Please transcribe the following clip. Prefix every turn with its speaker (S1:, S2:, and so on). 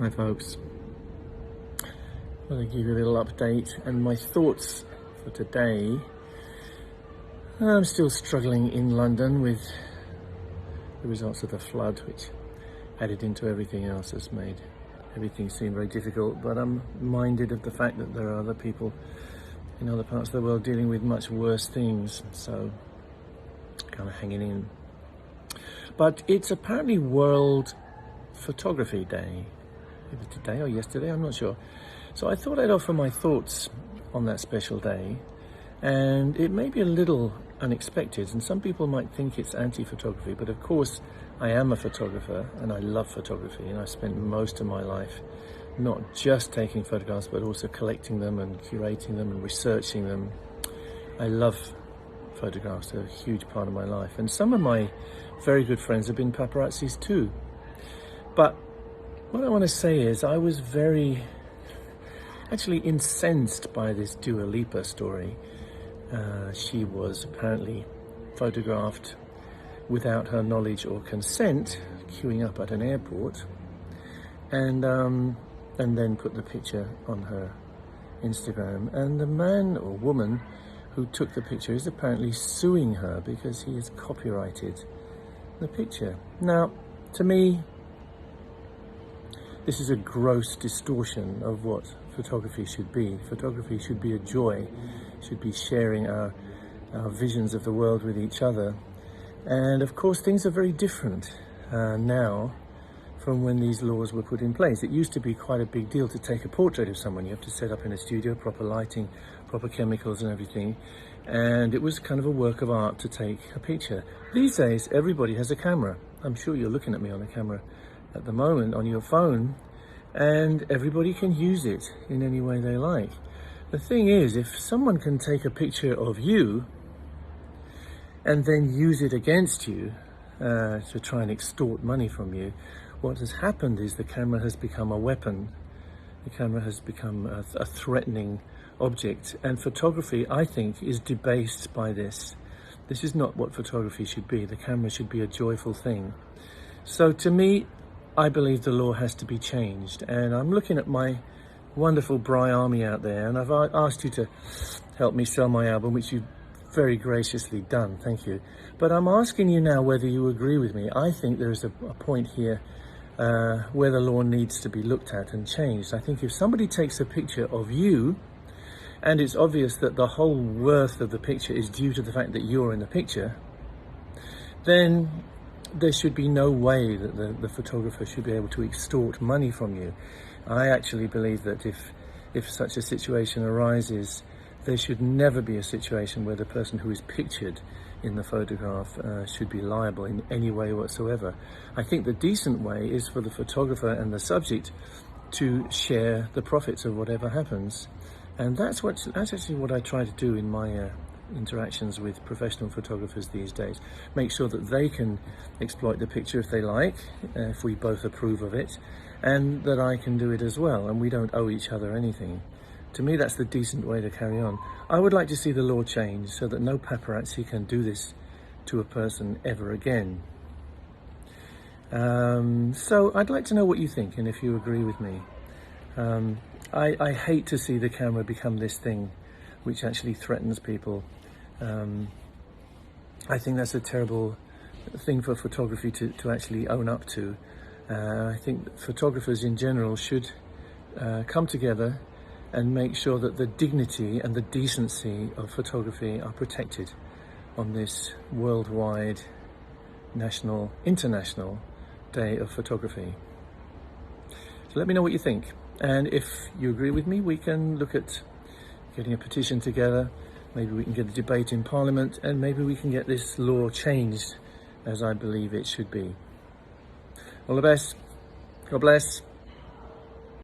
S1: Hi folks, I'm going to give you a little update and my thoughts for today. I'm still struggling in London with the results of the flood, which added into everything else has made everything seem very difficult, but I'm minded of the fact that there are other people in other parts of the world dealing with much worse things, so kind of hanging in. But it's apparently World Photography Day. Either today or yesterday, I'm not sure. So I thought I'd offer my thoughts on that special day, and it may be a little unexpected, and some people might think it's anti-photography, but of course I am a photographer and I love photography, and I've spent most of my life not just taking photographs but also collecting them and curating them and researching them. I love photographs, they're a huge part of my life, and some of my very good friends have been paparazzis too. But what I want to say is I was very actually incensed by this Dua Lipa story. She was apparently photographed without her knowledge or consent, queuing up at an airport, and then put the picture on her Instagram. And the man or woman who took the picture is apparently suing her because he has copyrighted the picture. Now, to me, this is a gross distortion of what photography should be. Photography should be a joy, should be sharing our visions of the world with each other. And of course, things are very different now from when these laws were put in place. It used to be quite a big deal to take a portrait of someone. You have to set up in a studio, proper lighting, proper chemicals and everything. And it was kind of a work of art to take a picture. These days, everybody has a camera. I'm sure you're looking at me on a camera at the moment on your phone, and everybody can use it in any way they like. The thing is, if someone can take a picture of you and then use it against you to try and extort money from you, what has happened is the camera has become a weapon. The camera has become a threatening object, and photography, I think, is debased by this. This is not what photography should be. The camera should be a joyful thing. So to me, I believe the law has to be changed, and I'm looking at my wonderful Bri army out there, and I've asked you to help me sell my album, which you've very graciously done, thank you. But I'm asking you now whether you agree with me. I think there's a point here where the law needs to be looked at and changed. I think if somebody takes a picture of you, and it's obvious that the whole worth of the picture is due to the fact that you're in the picture, then there should be no way that the photographer should be able to extort money from you. I actually believe that if such a situation arises, there should never be a situation where the person who is pictured in the photograph should be liable in any way whatsoever. I think the decent way is for the photographer and the subject to share the profits of whatever happens. And that's actually what I try to do in my interactions with professional photographers these days. Make sure that they can exploit the picture if they like, if we both approve of it, and that I can do it as well, and we don't owe each other anything. To me, that's the decent way to carry on. I would like to see the law changed so that no paparazzi can do this to a person ever again. So I'd like to know what you think and if you agree with me. I hate to see the camera become this thing which actually threatens people. I think that's a terrible thing for photography to actually own up to. I think that photographers in general should come together and make sure that the dignity and the decency of photography are protected on this worldwide, national, international day of photography. So let me know what you think. And if you agree with me, we can look at getting a petition together. Maybe we can get a debate in Parliament, and maybe we can get this law changed as I believe it should be. All the best. God bless.